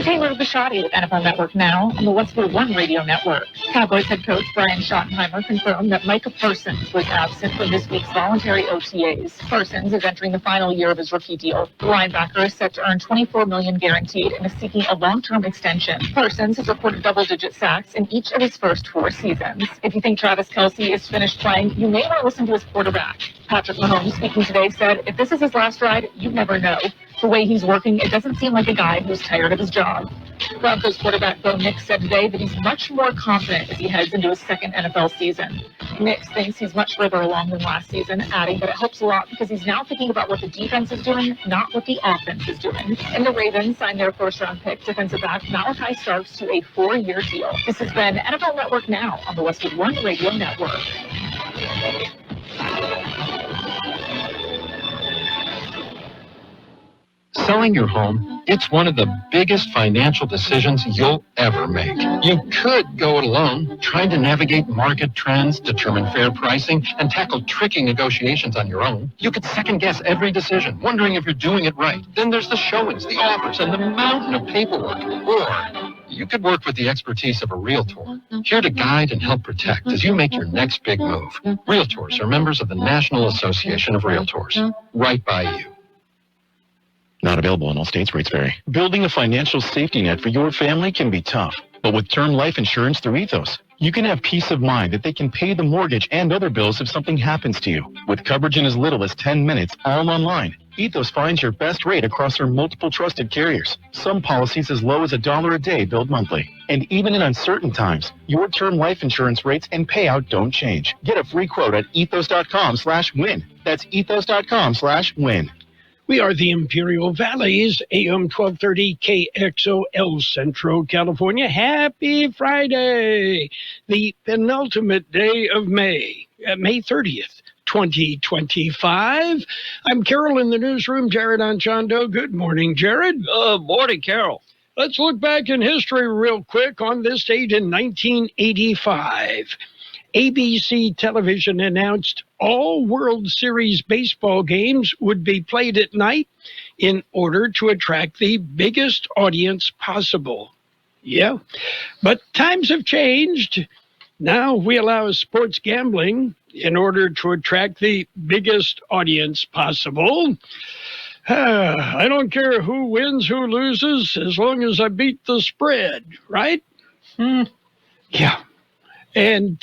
I'm Taylor Bishotti with NFL Network Now on the Westwood One Radio Network. Cowboys head coach Brian Schottenheimer confirmed that Micah Parsons was absent from this week's voluntary OTAs. Parsons is entering the final year of his rookie deal. The linebacker is set to earn $24 million guaranteed and is seeking a long-term extension. Parsons has recorded double-digit sacks in each of his first 4 seasons. If you think Travis Kelce is finished playing, you may want to listen to his quarterback. Patrick Mahomes, speaking today, said, if this is his last ride, you never know. The way he's working, it doesn't seem like a guy who's tired of his job. Broncos quarterback Bo Nix said today that he's much more confident as he heads into his second NFL season. Nix thinks he's much further along than last season, adding that it helps a lot because he's now thinking about what the defense is doing, not what the offense is doing. And the Ravens signed their first-round pick, defensive back Malachi Starks, to a 4-year deal. This has been NFL Network Now on the Westwood One Radio Network. Selling your home, it's one of the biggest financial decisions you'll ever make. You could go it alone, trying to navigate market trends, determine fair pricing, and tackle tricky negotiations on your own. You could second-guess every decision, wondering if you're doing it right. Then there's the showings, the offers, and the mountain of paperwork. Or you could work with the expertise of a realtor, here to guide and help protect as you make your next big move. Realtors are members of the National Association of Realtors. Right by you. Not available in all states. Rates vary. Building a financial safety net for your family can be tough. But with term life insurance through Ethos, you can have peace of mind that they can pay the mortgage and other bills if something happens to you. With coverage in as little as 10 minutes, all online, Ethos finds your best rate across their multiple trusted carriers. Some policies as low as $1 a day billed monthly. And even in uncertain times, your term life insurance rates and payout don't change. Get a free quote at ethos.com/win. That's ethos.com/win. We are the Imperial Valley's AM1230 KXO El Centro, California. Happy Friday, the penultimate day of May, May 30th, 2025. I'm Carroll in the newsroom, Jared Anchondo. Good morning, Jared. Good morning, Carroll. Let's look back in history real quick. On this date in 1985, ABC television announced all World Series baseball games would be played at night in order to attract the biggest audience possible. Yeah, but times have changed. Now we allow sports gambling in order to attract the biggest audience possible. I don't care who wins, who loses, as long as I beat the spread, right? Yeah. And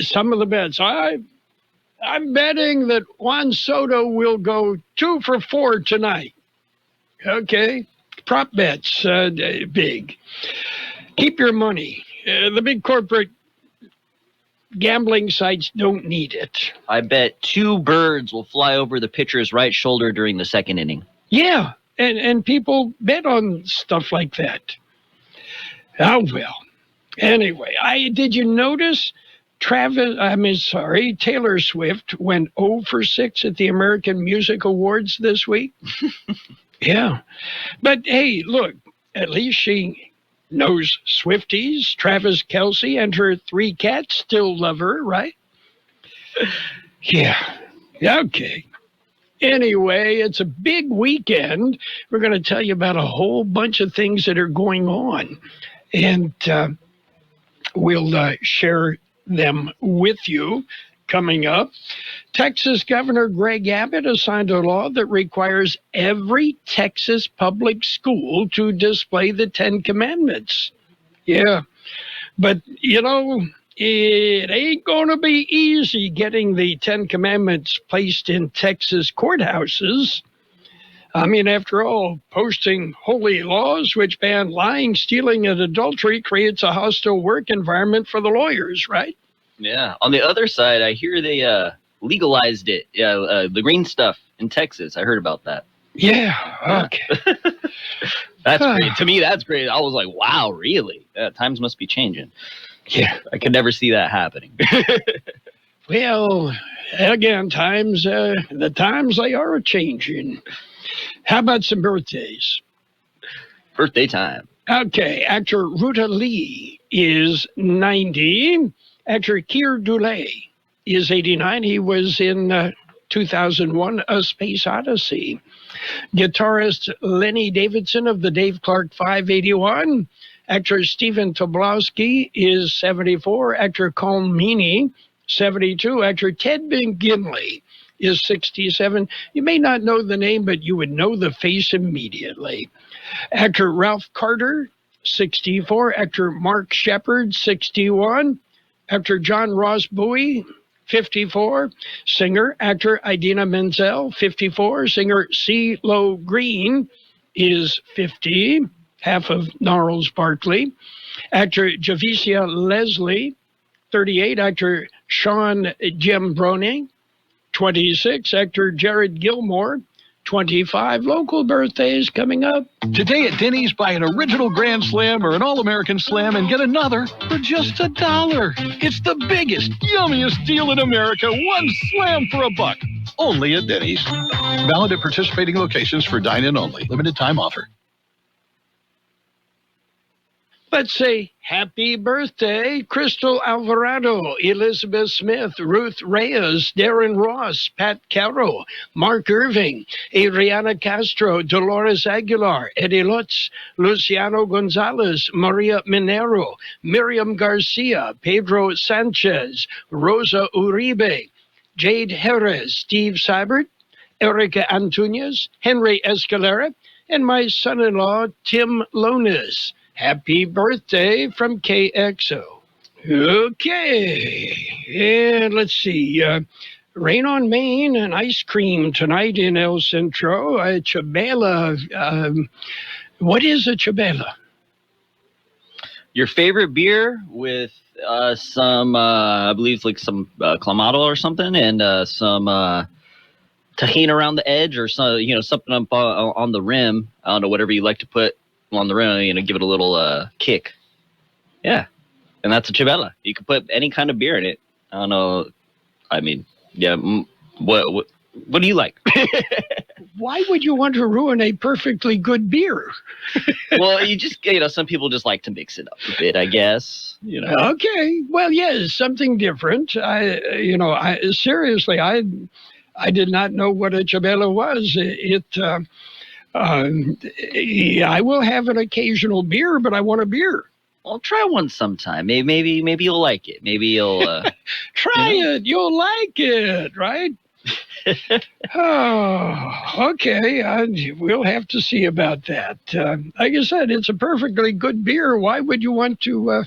some of the bets, I'm betting that Juan Soto will go 2 for 4 tonight. Okay, prop bets, big. Keep your money. The big corporate gambling sites don't need it. I bet 2 birds will fly over the pitcher's right shoulder during the second inning. Yeah, and people bet on stuff like that. Oh, well. Anyway, did you notice Taylor Swift went 0 for 6 at the American Music Awards this week? Yeah. But hey, look, at least she knows Swifties. Travis Kelce and her 3 cats still love her, right? Yeah. Okay. Anyway, it's a big weekend. We're going to tell you about a whole bunch of things that are going on. And we'll share them with you coming up. Texas Governor Greg Abbott has signed a law that requires every Texas public school to display the 10 Commandments. Yeah, but, it ain't going to be easy getting the 10 Commandments placed in Texas courthouses. I mean, after all, posting holy laws which ban lying, stealing, and adultery creates a hostile work environment for the lawyers, right? Yeah. On the other side, I hear they legalized it, the green stuff in Texas. I heard about that. Yeah, okay. That's great. To me, that's great. I was like, wow, really? Times must be changing. Yeah. I could never see that happening. Well, again, the times they are changing. How about some birthdays? Birthday time. Okay, actor Ruta Lee is 90. Actor Keir Dullea is 89. He was in 2001, A Space Odyssey. Guitarist Lenny Davidson of the Dave Clark 581. Actor Stephen Tobolowsky is 74. Actor Colm Meaney, 72. Actor Ted McGinley is 67. You may not know the name, but you would know the face immediately. Actor Ralph Carter, 64. Actor Mark Shepard, 61. Actor John Ross Bowie, 54. Singer, actor Idina Menzel, 54. Singer CeeLo Green is 50, half of Gnarls Barkley. Actor Javicia Leslie, 38. Actor Sean Giambrone, 26. Actor Jared Gilmore, 25. Local birthdays coming up. Today at Denny's, buy an original Grand Slam or an All-American Slam and get another for just $1. It's the biggest, yummiest deal in America. One Slam for $1. Only at Denny's. Valid at participating locations for dine-in only. Limited time offer. Let's say happy birthday, Crystal Alvarado, Elizabeth Smith, Ruth Reyes, Darren Ross, Pat Carroll, Mark Irving, Adriana Castro, Dolores Aguilar, Eddie Lutz, Luciano Gonzalez, Maria Minero, Miriam Garcia, Pedro Sanchez, Rosa Uribe, Jade Jerez, Steve Seibert, Erica Antunes, Henry Escalera, and my son-in-law, Tim Lonis. Happy birthday from KXO. Okay, and let's see. Rain on Maine and ice cream tonight in El Centro. Chabela. What is a Chabela? Your favorite beer with some, I believe, like some clamato or something, and some tahini around the edge, or some, something up on the rim. I don't know, whatever you like to put on the rim, give it a little kick. Yeah, and that's a Chabela. You can put any kind of beer in it. I don't know. I mean, yeah. What do you like? Why would you want to ruin a perfectly good beer? Well, you just, some people just like to mix it up a bit, I guess. Okay. Well, yes, something different. Seriously, I did not know what a Chabela was. I will have an occasional beer, but I want a beer. Well, try one sometime. Maybe you'll like it. Maybe you'll try it. You'll like it, right? Oh, okay. We'll have to see about that. Like I said, it's a perfectly good beer. Why would you want to?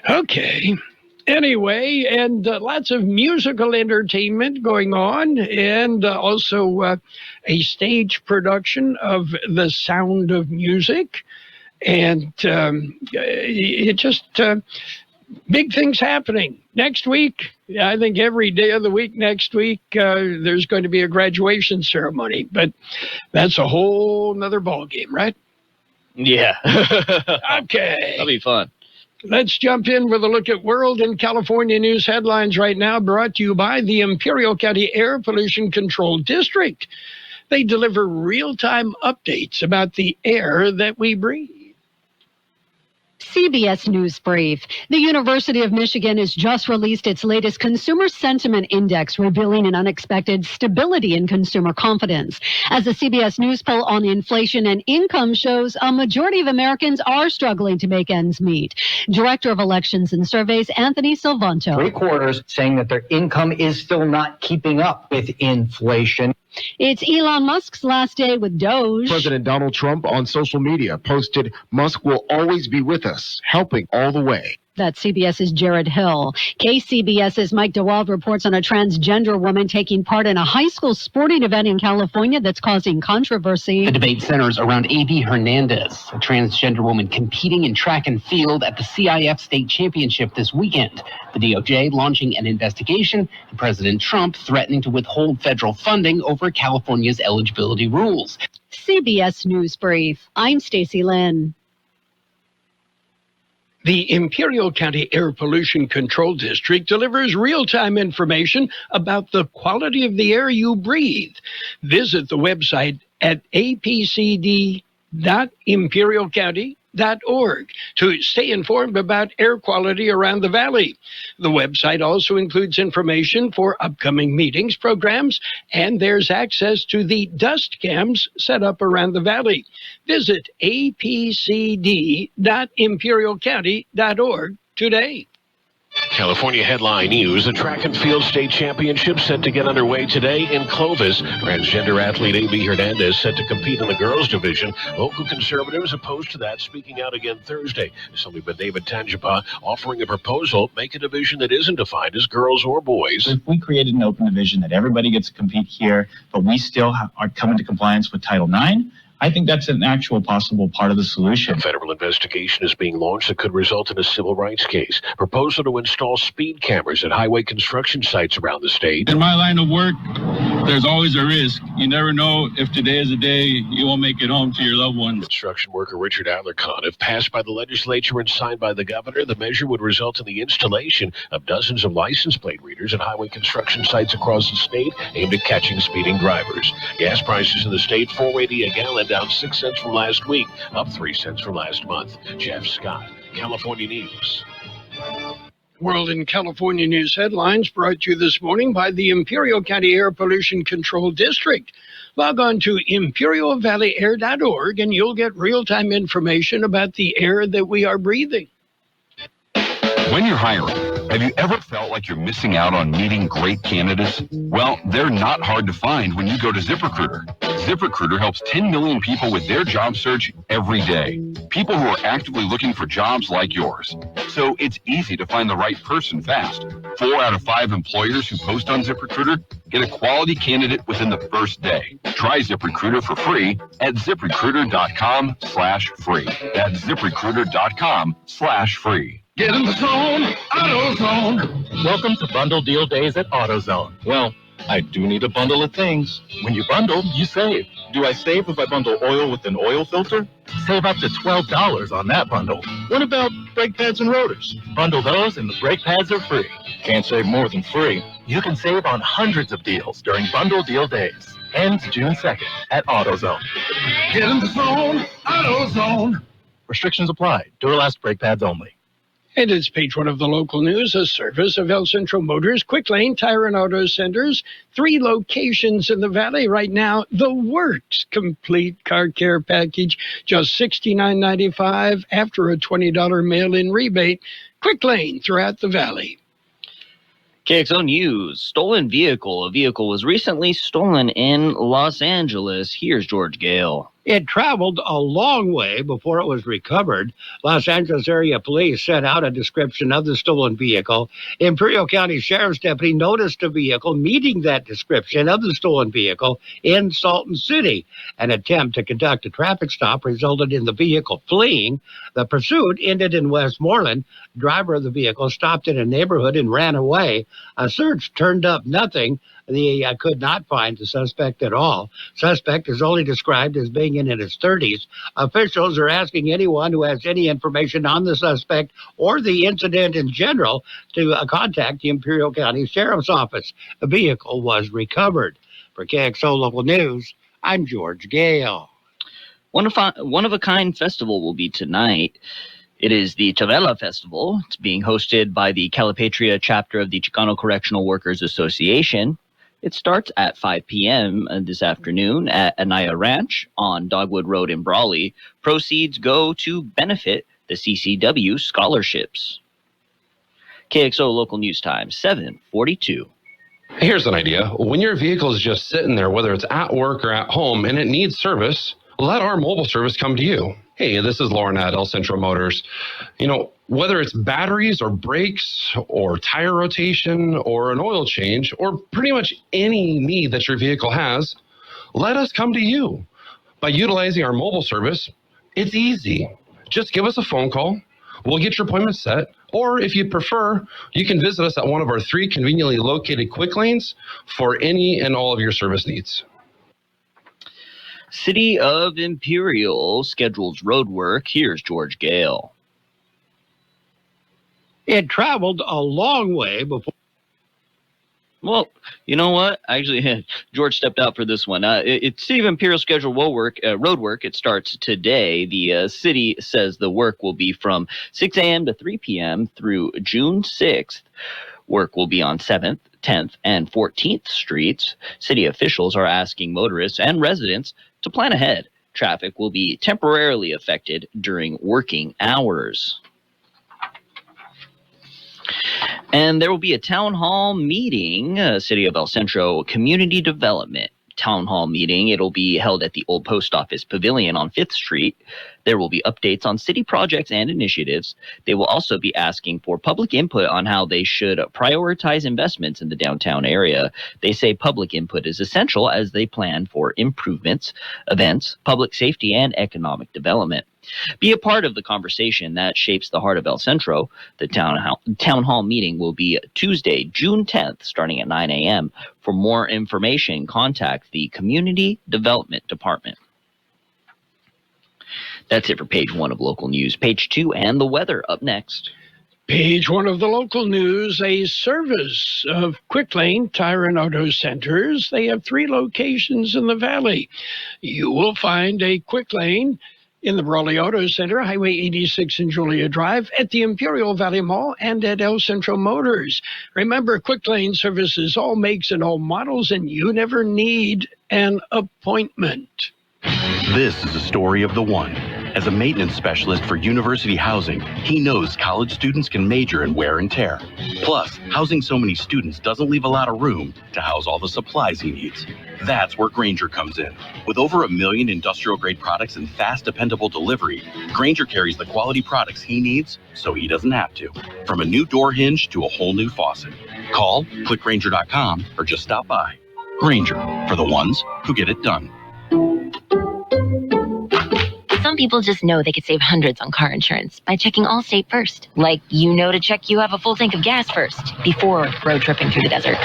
Okay. Anyway, and lots of musical entertainment going on, and also a stage production of The Sound of Music. And it just, big things happening. Next week, I think every day of the week next week, there's going to be a graduation ceremony. But that's a whole nother ballgame, right? Yeah. Okay. That'll be fun. Let's jump in with a look at world and California news headlines right now, brought to you by the Imperial County Air Pollution Control District. They deliver real-time updates about the air that we breathe. CBS News Brief. The University of Michigan has just released its latest Consumer Sentiment Index, revealing an unexpected stability in consumer confidence. As a CBS News poll on inflation and income shows, a majority of Americans are struggling to make ends meet. Director of Elections and Surveys, Anthony Salvanto. 3/4 saying that their income is still not keeping up with inflation. It's Elon Musk's last day with Doge. President Donald Trump on social media posted, "Musk will always be with us, helping all the way." That's CBS's Jared Hill. KCBS's Mike DeWald reports on a transgender woman taking part in a high school sporting event in California that's causing controversy. The debate centers around A.B. Hernandez, a transgender woman competing in track and field at the CIF State Championship this weekend. The DOJ launching an investigation, and President Trump threatening to withhold federal funding over California's eligibility rules. CBS News Brief. I'm Stacey Lynn. The Imperial County Air Pollution Control District delivers real-time information about the quality of the air you breathe. Visit the website at apcd.imperialcounty.gov. imperialvalley.org to stay informed about air quality around the valley. The website also includes information for upcoming meetings, programs, and there's access to the dust cams set up around the valley. Visit apcd.imperialcounty.org today. California headline news, the track and field state championship set to get underway today in Clovis. Transgender athlete A.B. Hernandez set to compete in the girls division. Local conservatives opposed to that, speaking out again Thursday. Assemblyman but David Tangipa offering a proposal, make a division that isn't defined as girls or boys. If we created an open division that everybody gets to compete here, but we still are coming to compliance with Title IX, I think that's an actual possible part of the solution. A federal investigation is being launched that could result in a civil rights case. Proposal to install speed cameras at highway construction sites around the state. In my line of work, there's always a risk. You never know if today is the day you won't make it home to your loved ones. Construction worker Richard Adlercon, if passed by the legislature and signed by the governor, the measure would result in the installation of dozens of license plate readers at highway construction sites across the state aimed at catching speeding drivers. Gas prices in the state, $4.80 a gallon, down 6 cents from last week, up 3 cents from last month. Jeff Scott, California News. World in California News headlines brought to you this morning by the Imperial County Air Pollution Control District. Log on to imperialvalleyair.org and you'll get real-time information about the air that we are breathing. When you're hiring, have you ever felt like you're missing out on meeting great candidates? Well, they're not hard to find when you go to ZipRecruiter. ZipRecruiter helps 10 million people with their job search every day. People who are actively looking for jobs like yours. So it's easy to find the right person fast. 4 out of 5 employers who post on ZipRecruiter get a quality candidate within the first day. Try ZipRecruiter for free at ZipRecruiter.com/free. That's ZipRecruiter.com/free. Get in the zone, AutoZone. Welcome to Bundle Deal Days at AutoZone. Well, I do need a bundle of things. When you bundle, you save. Do I save if I bundle oil with an oil filter? Save up to $12 on that bundle. What about brake pads and rotors? Bundle those and the brake pads are free. Can't save more than free. You can save on hundreds of deals during Bundle Deal Days. Ends June 2nd at AutoZone. Get in the zone, AutoZone. Restrictions apply. Duralast brake pads only. And it's page 1 of the local news, a service of El Centro Motors, Quick Lane Tire and Auto Centers, 3 locations in the valley right now. The Works complete car care package, just $69.95 after a $20 mail-in rebate. Quick Lane throughout the valley. KXO News, stolen vehicle. A vehicle was recently stolen in Los Angeles. Here's George Gale. It traveled a long way before it was recovered. Los Angeles area police sent out a description of the stolen vehicle. Imperial County Sheriff's deputy noticed a vehicle meeting that description of the stolen vehicle in Salton City. An attempt to conduct a traffic stop resulted in the vehicle fleeing. The pursuit ended in Westmorland. Driver of the vehicle stopped in a neighborhood and ran away. A search turned up nothing. They could not find the suspect at all. Suspect is only described as being in his 30s. Officials are asking anyone who has any information on the suspect or the incident in general to contact the Imperial County Sheriff's Office. The vehicle was recovered. For KXO Local News, I'm George Gale. One of a kind festival will be tonight. It is the Tavela Festival. It's being hosted by the Calipatria chapter of the Chicano Correctional Workers Association. It starts at 5 p.m. This afternoon at Anaya Ranch on Dogwood Road in Brawley. Proceeds go to benefit the CCW scholarships. KXO Local News Time, 7:42. Here's an idea. When your vehicle is just sitting there, whether it's at work or at home, and it needs service, let our mobile service come to you. Hey, this is Lauren at El Centro Motors. You know, whether it's batteries or brakes or tire rotation or an oil change or pretty much any need that your vehicle has, let us come to you. By utilizing our mobile service, it's easy. Just give us a phone call. We'll get your appointment set. Or if you prefer, you can visit us at one of our 3 conveniently located quick lanes for any and all of your service needs. City of Imperial schedules road work. Here's George Gale. It traveled a long way before Well, you know what? Actually, George stepped out for this one. It's City of Imperial scheduled road work. It starts today. The city says the work will be from 6 a.m. to 3 p.m. through June 6th. Work will be on 7th, 10th, and 14th Streets. City officials are asking motorists and residents to plan ahead. Traffic will be temporarily affected during working hours. And there will be a town hall meeting, City of El Centro Community Development Town Hall meeting. It'll be held at the old post office pavilion on 5th Street. There will be updates on city projects and initiatives. They will also be asking for public input on how they should prioritize investments in the downtown area. They say public input is essential as they plan for improvements, events, public safety, and economic development. Be a part of the conversation that shapes the heart of El Centro. The town hall meeting will be Tuesday, June 10th, starting at 9 a.m. For more information, contact the Community Development Department. That's it for page 1 of local news. Page 2 and the weather up next. Page 1 of the local news, a service of Quick Lane Tire and Auto Centers. They have 3 locations in the valley. You will find a Quick Lane in the Brawley Auto Center, Highway 86 and Julia Drive, at the Imperial Valley Mall, and at El Centro Motors. Remember, Quick Lane services all makes and all models, and you never need an appointment. This is the story of the one. As a maintenance specialist for university housing, he knows college students can major in wear and tear. Plus, housing so many students doesn't leave a lot of room to house all the supplies he needs. That's where Grainger comes in. With over 1 million industrial-grade products and fast, dependable delivery, Grainger carries the quality products he needs so he doesn't have to. From a new door hinge to a whole new faucet. Call, click Grainger.com, or just stop by. Grainger, for the ones who get it done. Some people just know they could save hundreds on car insurance by checking Allstate first. Like, you know to check you have a full tank of gas first before road tripping through the desert.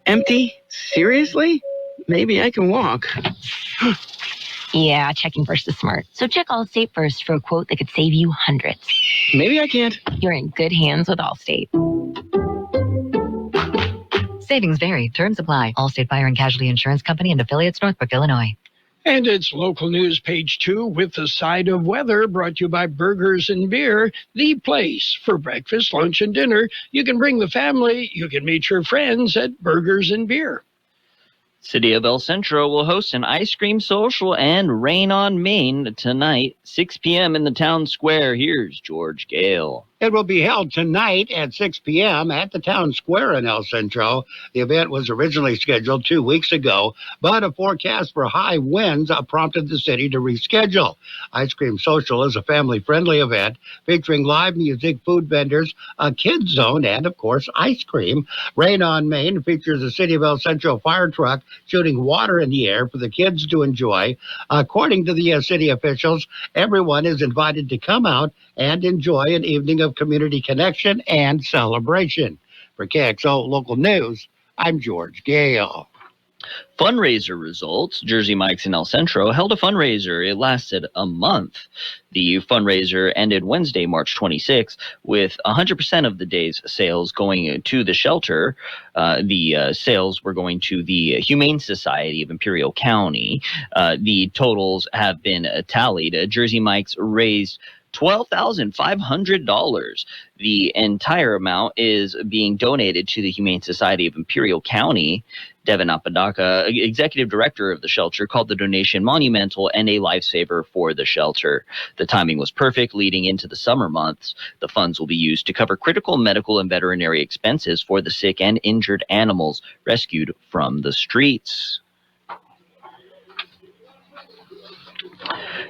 Empty? Seriously? Maybe I can walk. Yeah, checking first is smart. So check Allstate first for a quote that could save you hundreds. Maybe I can't. You're in good hands with Allstate. Savings vary. Terms apply. Allstate Fire and Casualty Insurance Company and affiliates, Northbrook, Illinois. And it's local news, page 2, with the side of weather, brought to you by Burgers and Beer, the place for breakfast, lunch, and dinner. You can bring the family. You can meet your friends at Burgers and Beer. City of El Centro will host an ice cream social and Rain on Main tonight, 6 p.m. in the town square. Here's George Gale. It will be held tonight at 6 p.m. at the town square in El Centro. The event was originally scheduled 2 weeks ago, but a forecast for high winds prompted the city to reschedule. Ice Cream Social is a family-friendly event featuring live music, food vendors, a kids zone, and, of course, ice cream. Rain on Main features a City of El Centro fire truck shooting water in the air for the kids to enjoy. According to the city officials, everyone is invited to come out and enjoy an evening of community connection and celebration. For KXO Local News, I'm George Gale. Fundraiser results. Jersey Mike's in El Centro held a fundraiser. It lasted a month. The fundraiser ended Wednesday, March 26th, with 100% of the day's sales going to the shelter. The sales were going to the Humane Society of Imperial County. The totals have been tallied. Jersey Mike's raised $12,500. The entire amount is being donated to the Humane Society of Imperial County. Devin Apodaca, executive director of the shelter, called the donation monumental and a lifesaver for the shelter. The timing was perfect leading into the summer months. The funds will be used to cover critical medical and veterinary expenses for the sick and injured animals rescued from the streets.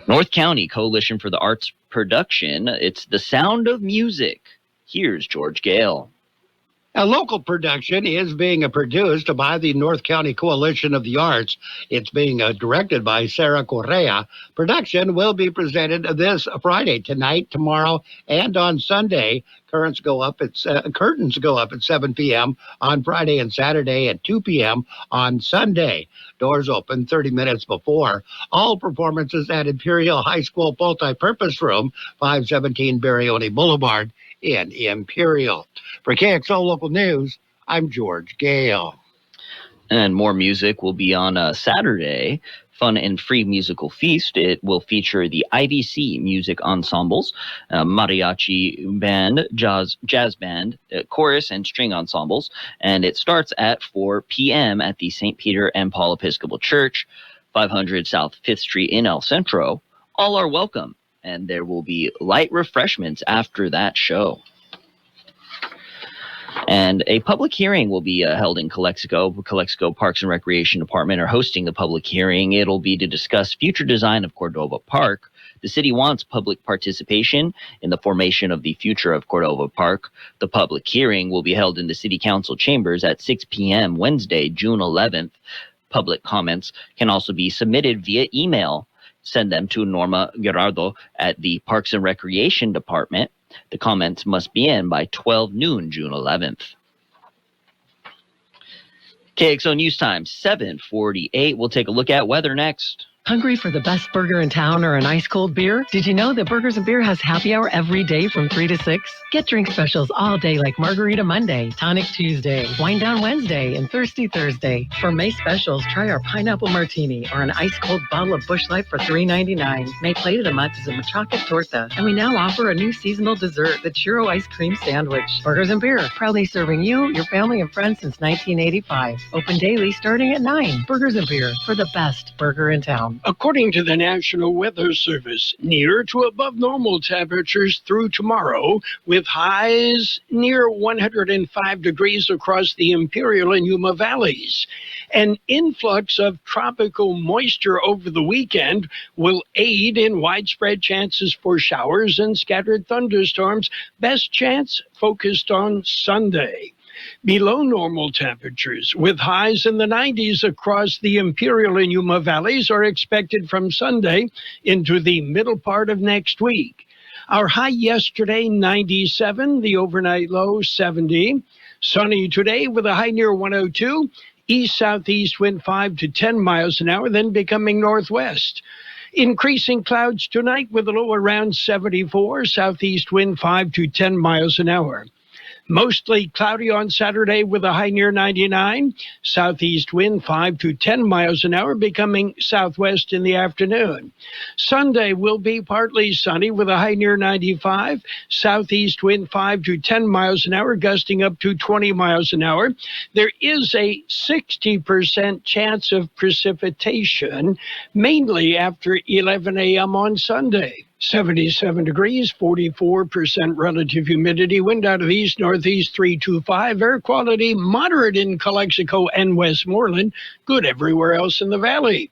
North County Coalition for the Arts Production. It's The Sound of Music. Here's George Gale. A local production is being produced by the North County Coalition of the Arts. It's being directed by Sarah Correa. Production will be presented this Friday, tonight, tomorrow, and on Sunday. Curtains go up at 7 p.m. on Friday and Saturday, and 2 p.m. on Sunday. Doors open 30 minutes before. All performances at Imperial High School Multi-Purpose Room, 517 Barione Boulevard in Imperial. For KXO Local News, I'm George Gale. And more music will be on Saturday. Fun and free musical feast. It will feature the IVC music ensembles, mariachi band, jazz band, chorus, and string ensembles. And it starts at 4 p.m. at the St. Peter and Paul Episcopal Church, 500 South 5th Street in El Centro. All are welcome, and there will be light refreshments after that show. And a public hearing will be held in Calexico. Calexico Parks and Recreation Department are hosting the public hearing. It'll be to discuss future design of Cordova Park. The city wants public participation in the formation of the future of Cordova Park. The public hearing will be held in the City Council chambers at 6 p.m. Wednesday, June 11th. Public comments can also be submitted via email. Send them to Norma Gerardo at the Parks and Recreation Department. The comments must be in by 12 noon, June 11th. KXO News Time, 7:48. We'll take a look at weather next. Hungry for the best burger in town or an ice-cold beer? Did you know that Burgers & Beer has happy hour every day from 3 to 6? Get drink specials all day like Margarita Monday, Tonic Tuesday, Wine Down Wednesday, and Thirsty Thursday. For May specials, try our Pineapple Martini or an ice-cold bottle of Busch Light for $3.99. May plate of the month is a machaca torta. And we now offer a new seasonal dessert, the Churro Ice Cream Sandwich. Burgers & Beer, proudly serving you, your family, and friends since 1985. Open daily starting at 9. Burgers & Beer, for the best burger in town. According to the National Weather Service, near to above normal temperatures through tomorrow, with highs near 105 degrees across the Imperial and Yuma valleys. An influx of tropical moisture over the weekend will aid in widespread chances for showers and scattered thunderstorms, best chance focused on Sunday. Below normal temperatures, with highs in the 90s across the Imperial and Yuma valleys, are expected from Sunday into the middle part of next week. Our high yesterday, 97, the overnight low, 70. Sunny today with a high near 102. East-southeast wind 5 to 10 miles an hour, then becoming northwest. Increasing clouds tonight with a low around 74. Southeast wind 5 to 10 miles an hour. Mostly cloudy on Saturday with a high near 99. Southeast wind 5 to 10 miles an hour, becoming southwest in the afternoon. Sunday will be partly sunny with a high near 95. Southeast wind 5 to 10 miles an hour, gusting up to 20 miles an hour. There is a 60% chance of precipitation, mainly after 11 a.m. on Sunday. 77 degrees, 44% relative humidity, wind out of east-northeast 325, air quality moderate in Calexico and Westmorland, good everywhere else in the valley.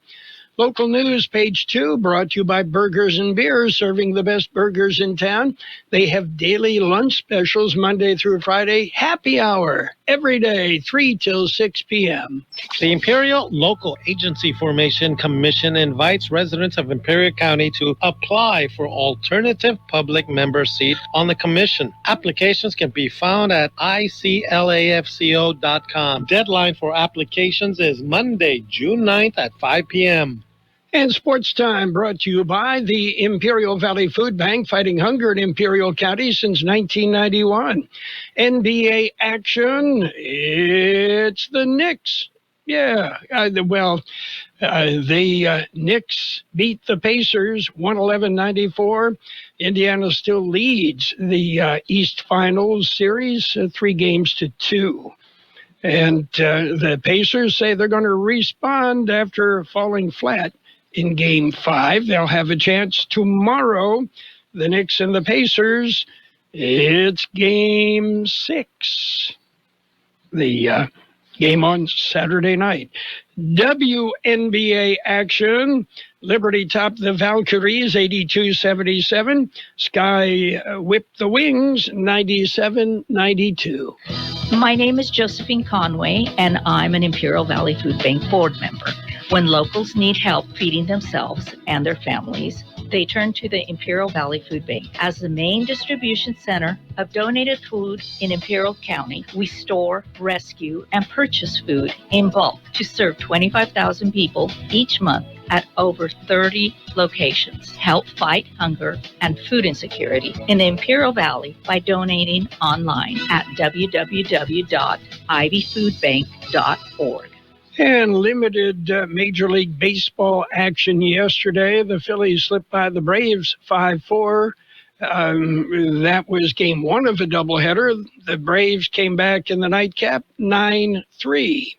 Local news, page 2, brought to you by Burgers & Beer, serving the best burgers in town. They have daily lunch specials Monday through Friday, happy hour every day, 3 till 6 p.m. The Imperial Local Agency Formation Commission invites residents of Imperial County to apply for alternative public member seat on the commission. Applications can be found at iclafco.com. Deadline for applications is Monday, June 9th at 5 p.m. And sports time brought to you by the Imperial Valley Food Bank, fighting hunger in Imperial County since 1991. NBA action, it's the Knicks. Yeah, the Knicks beat the Pacers 111-94. Indiana still leads the East Finals series 3-2. And the Pacers say they're going to respond after falling flat in Game 5. They'll have a chance tomorrow. The Knicks and the Pacers, it's Game 6. The game on Saturday night. WNBA action. Liberty topped the Valkyries 82-77. Sky whipped the Wings 97-92. My name is Josephine Conway, and I'm an Imperial Valley Food Bank board member. When locals need help feeding themselves and their families, they turn to the Imperial Valley Food Bank. As the main distribution center of donated food in Imperial County, we store, rescue, and purchase food in bulk to serve 25,000 people each month at over 30 locations. Help fight hunger and food insecurity in the Imperial Valley by donating online at www.ivyfoodbank.org. And limited Major League Baseball action yesterday. The Phillies slipped by the Braves 5-4. That was game one of a doubleheader. The Braves came back in the nightcap 9-3.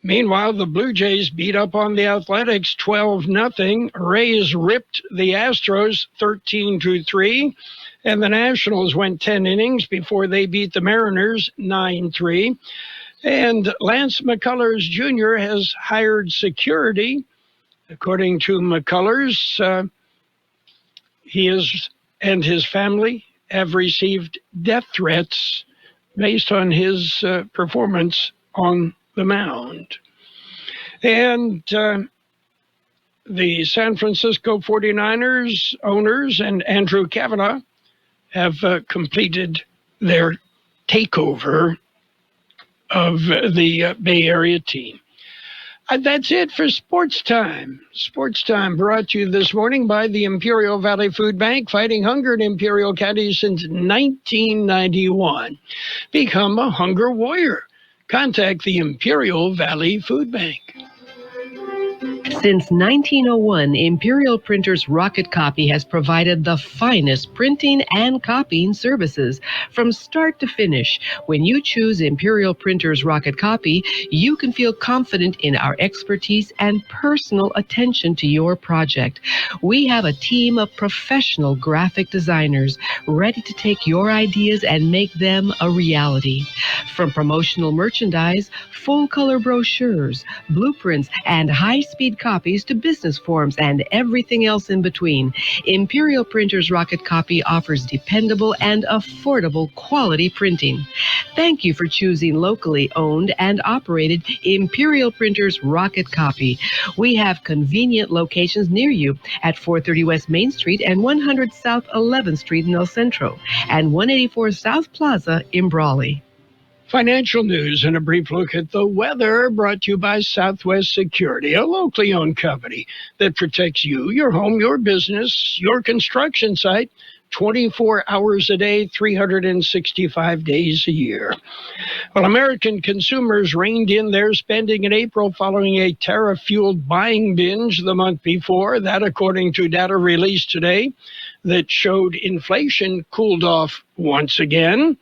Meanwhile, the Blue Jays beat up on the Athletics 12-0. Rays ripped the Astros 13-3. And the Nationals went 10 innings before they beat the Mariners 9-3. And Lance McCullers Jr. has hired security. According to McCullers, he and his family have received death threats based on his performance on the mound. And the San Francisco 49ers owners and Andrew Kavanaugh have completed their takeover of the Bay Area team. That's it for Sports Time. Sports Time brought to you this morning by the Imperial Valley Food Bank, fighting hunger in Imperial County since 1991. Become a hunger warrior. Contact the Imperial Valley Food Bank. Since 1901, Imperial Printers Rocket Copy has provided the finest printing and copying services from start to finish. When you choose Imperial Printers Rocket Copy, you can feel confident in our expertise and personal attention to your project. We have a team of professional graphic designers ready to take your ideas and make them a reality. From promotional merchandise, full-color brochures, blueprints, and high-speed copies to business forms and everything else in between, Imperial Printers Rocket Copy offers dependable and affordable quality printing. Thank you for choosing locally owned and operated Imperial Printers Rocket Copy. We have convenient locations near you at 430 West Main Street and 100 South 11th Street in El Centro and 184 South Plaza in Brawley. Financial news and a brief look at the weather brought to you by Southwest Security, a locally owned company that protects you, your home, your business, your construction site, 24 hours a day, 365 days a year. Well, American consumers reined in their spending in April following a tariff-fueled buying binge the month before. That, according to data released today, that showed inflation cooled off once again.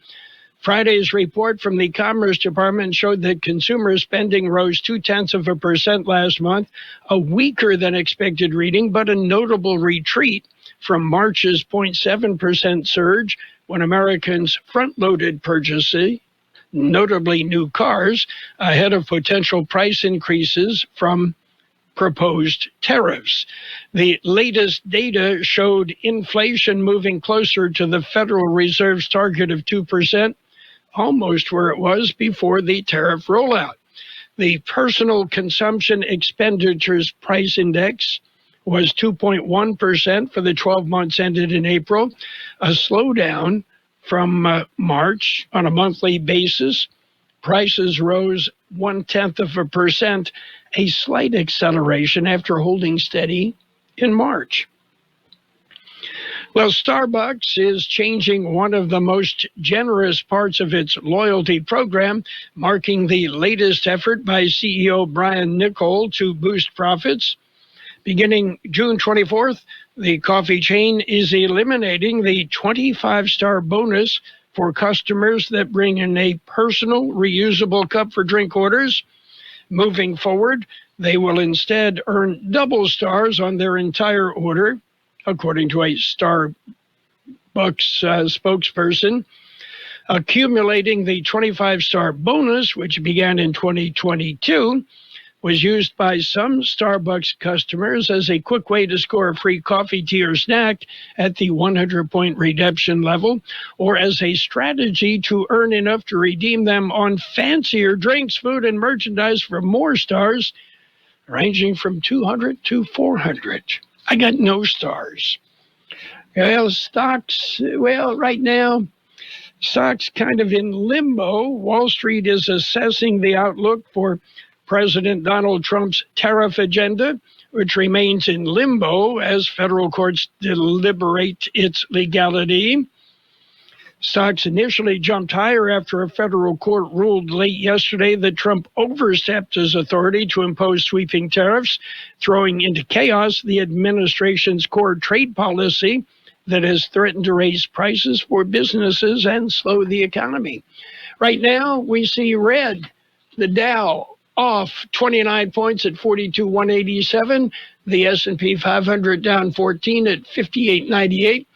Friday's report from the Commerce Department showed that consumer spending rose 0.2% last month, a weaker than expected reading, but a notable retreat from March's 0.7% surge when Americans front-loaded purchases, notably new cars, ahead of potential price increases from proposed tariffs. The latest data showed inflation moving closer to the Federal Reserve's target of 2%, almost where it was before the tariff rollout. The Personal Consumption Expenditures Price Index was 2.1% for the 12 months ended in April, a slowdown from March on a monthly basis. Prices rose 0.1%, a slight acceleration after holding steady in March. Well, Starbucks is changing one of the most generous parts of its loyalty program, marking the latest effort by CEO Brian Niccol to boost profits. Beginning June 24th, the coffee chain is eliminating the 25-star bonus for customers that bring in a personal reusable cup for drink orders. Moving forward, they will instead earn double stars on their entire order, according to a Starbucks spokesperson. Accumulating the 25-star bonus, which began in 2022, was used by some Starbucks customers as a quick way to score a free coffee, tea, or snack at the 100-point redemption level, or as a strategy to earn enough to redeem them on fancier drinks, food, and merchandise for more stars, ranging from 200 to 400. I got no stars. Well, stocks, right now, stocks kind of in limbo. Wall Street is assessing the outlook for President Donald Trump's tariff agenda, which remains in limbo as federal courts deliberate its legality. Stocks initially jumped higher after a federal court ruled late yesterday that Trump overstepped his authority to impose sweeping tariffs, throwing into chaos the administration's core trade policy that has threatened to raise prices for businesses and slow the economy. Right now, we see red. The Dow off 29 points at 42,187. The S&P 500 down 14 at 58.98.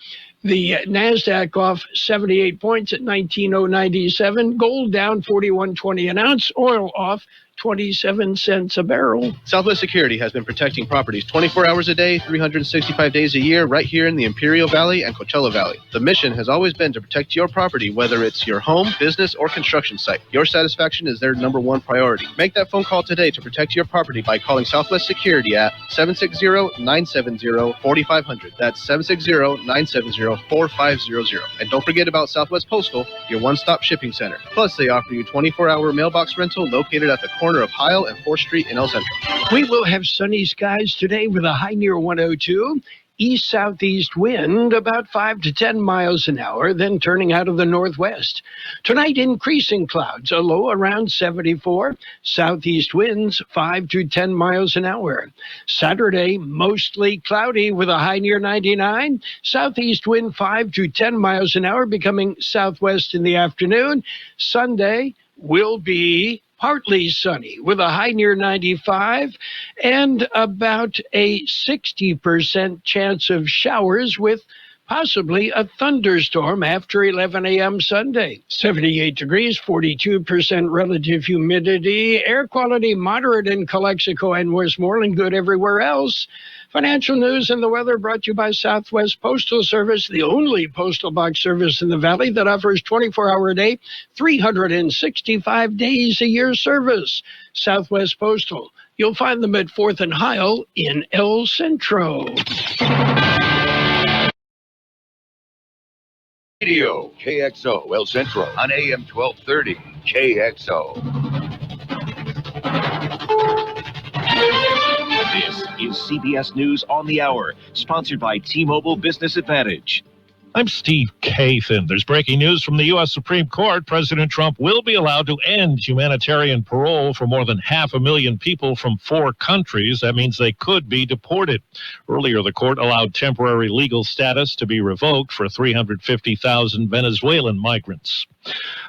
The NASDAQ off 78 points at 19,097. Gold down 41.20 an ounce. Oil off 27 cents a barrel. Southwest Security has been protecting properties 24 hours a day, 365 days a year, right here in the Imperial Valley and Coachella Valley. The mission has always been to protect your property, whether it's your home, business, or construction site. Your satisfaction is their number one priority. Make that phone call today to protect your property by calling Southwest Security at 760-970-4500. That's 760-970-4500. And don't forget about Southwest Postal, your one-stop shipping center. Plus, they offer you 24-hour mailbox rental located at the corner of Heil and 4th Street in El Centro. We will have sunny skies today with a high near 102. East-southeast wind about 5 to 10 miles an hour, then turning out of the northwest. Tonight, increasing clouds, a low around 74. Southeast winds 5 to 10 miles an hour. Saturday, mostly cloudy with a high near 99. Southeast wind 5 to 10 miles an hour, becoming southwest in the afternoon. Sunday will be partly sunny with a high near 95 and about a 60% chance of showers with possibly a thunderstorm after 11 a.m. Sunday. 78 degrees, 42% relative humidity. Air quality moderate in Calexico and Westmorland, good everywhere else. Financial news and the weather brought to you by Southwest Postal Service, the only postal box service in the Valley that offers 24-hour a day, 365 days a year service. Southwest Postal. You'll find them at 4th and Heil in El Centro. Radio KXO El Centro on AM 1230 KXO. This is CBS News on the Hour, sponsored by T-Mobile Business Advantage. I'm Steve Kathan. There's breaking news from the U.S. Supreme Court. President Trump will be allowed to end humanitarian parole for more than 500,000 people from 4 countries. That means they could be deported. Earlier, the court allowed temporary legal status to be revoked for 350,000 Venezuelan migrants.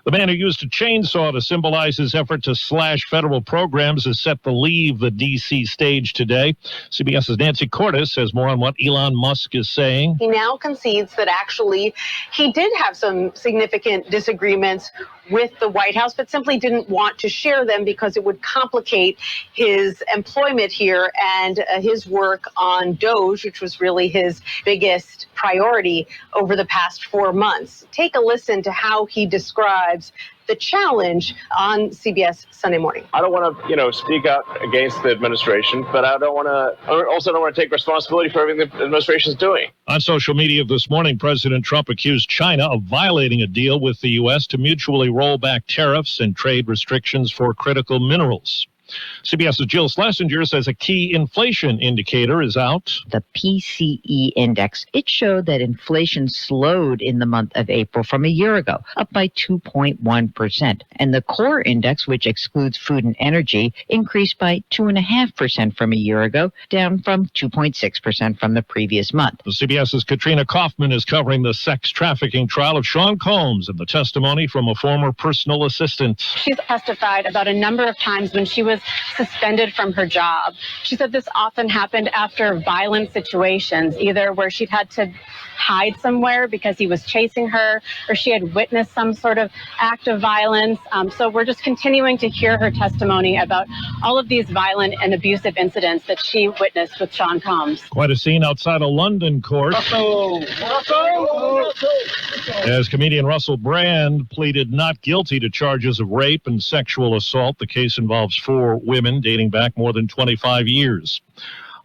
The man who used a chainsaw to symbolize his effort to slash federal programs is set to leave the D.C. stage today. CBS's Nancy Cordes has more on what Elon Musk is saying. He now concedes that actually he did have some significant disagreements with the White House, but simply didn't want to share them because it would complicate his employment here and his work on DOGE, which was really his biggest priority over the past 4 months. Take a listen to how he describes the challenge on CBS Sunday Morning. I don't want to, speak out against the administration, but I also don't want to take responsibility for everything the administration is doing. On social media this morning, President Trump accused China of violating a deal with the U.S. to mutually roll back tariffs and trade restrictions for critical minerals. CBS's Jill Schlesinger says a key inflation indicator is out. The PCE index, it showed that inflation slowed in the month of April from a year ago, up by 2.1%. And the core index, which excludes food and energy, increased by 2.5% from a year ago, down from 2.6% from the previous month. CBS's Katrina Kaufman is covering the sex trafficking trial of Sean Combs and the testimony from a former personal assistant. She's testified about a number of times when she was suspended from her job. She said this often happened after violent situations, either where she'd had to hide somewhere because he was chasing her, or she had witnessed some sort of act of violence. So we're just continuing to hear her testimony about all of these violent and abusive incidents that she witnessed with Sean Combs. Quite a scene outside a London court as comedian Russell Brand pleaded not guilty to charges of rape and sexual assault. The case involves 4 women dating back more than 25 years.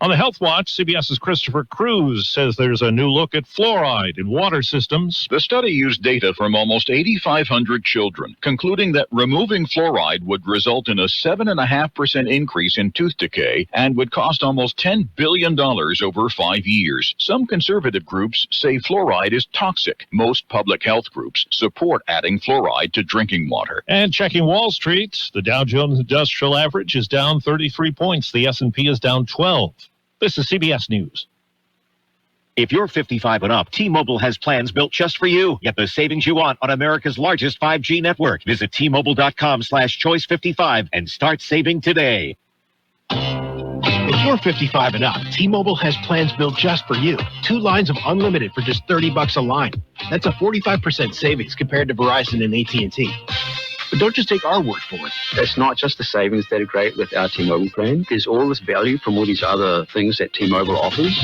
On the Health Watch, CBS's Christopher Cruz says there's a new look at fluoride in water systems. The study used data from almost 8,500 children, concluding that removing fluoride would result in a 7.5% increase in tooth decay and would cost almost $10 billion over 5 years. Some conservative groups say fluoride is toxic. Most public health groups support adding fluoride to drinking water. And checking Wall Street, the Dow Jones Industrial Average is down 33 points. The S&P is down 12. This is CBS News. If you're 55 and up, T-Mobile has plans built just for you. Get the savings you want on America's largest 5G network. Visit T-Mobile.com/choice55 and start saving today. If you're 55 and up, T-Mobile has plans built just for you. 2 lines of unlimited for just $30 a line. That's a 45% savings compared to Verizon and AT&T. But don't just take our word for it. It's not just the savings that are great with our T-Mobile plan. There's all this value from all these other things that T-Mobile offers.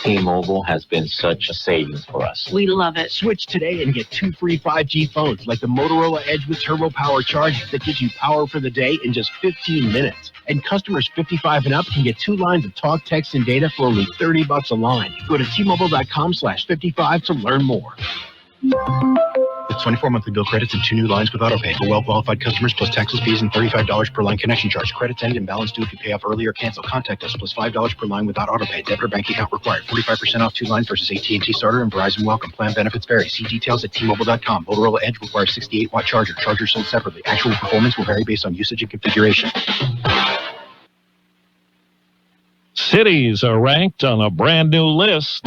T-Mobile has been such a savings for us. We love it. Switch today and get 2 free 5G phones like the Motorola Edge with Turbo Power charging that gives you power for the day in just 15 minutes. And customers 55 and up can get 2 lines of talk, text, and data for only $30 a line. Go to T-Mobile.com/55 to learn more. It's 24 monthly bill credits and 2 new lines with autopay for well-qualified customers plus taxes, fees, and $35 per line connection charge. Credits end and balance due if you pay off early or cancel. Contact us plus $5 per line without autopay. Debit or bank account required. 45% off 2 lines versus AT&T Starter and Verizon Welcome. Plan benefits vary. See details at T-Mobile.com. Motorola Edge requires 68-watt charger. Chargers sold separately. Actual performance will vary based on usage and configuration. Cities are ranked on a brand new list.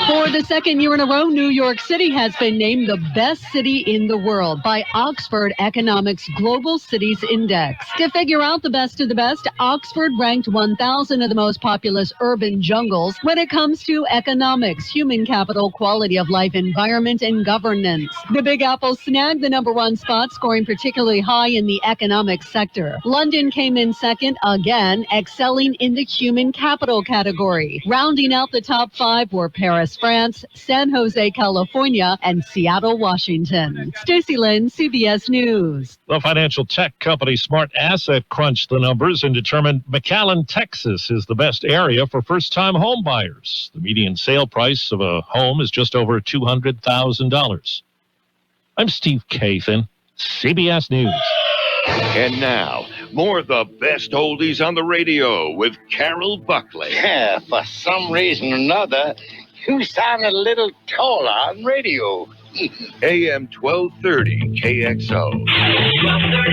For the second year in a row, New York City has been named the best city in the world by Oxford Economics Global Cities Index. To figure out the best of the best, Oxford ranked 1,000 of the most populous urban jungles when it comes to economics, human capital, quality of life, environment, and governance. The Big Apple snagged the #1 spot, scoring particularly high in the economic sector. London came in second again, excelling in the human capital category. Rounding out the top 5 were Paris, France, San Jose, California, and Seattle, Washington. Stacey Lynn, CBS News. The financial tech company Smart Asset crunched the numbers and determined McAllen, Texas is the best area for first-time home buyers. The median sale price of a home is just over $200,000. I'm Steve Kathan, CBS News. And now, more of the best oldies on the radio with Carroll Buckley. Yeah, for some reason or another, you sound a little taller on radio. AM 1230 KXO.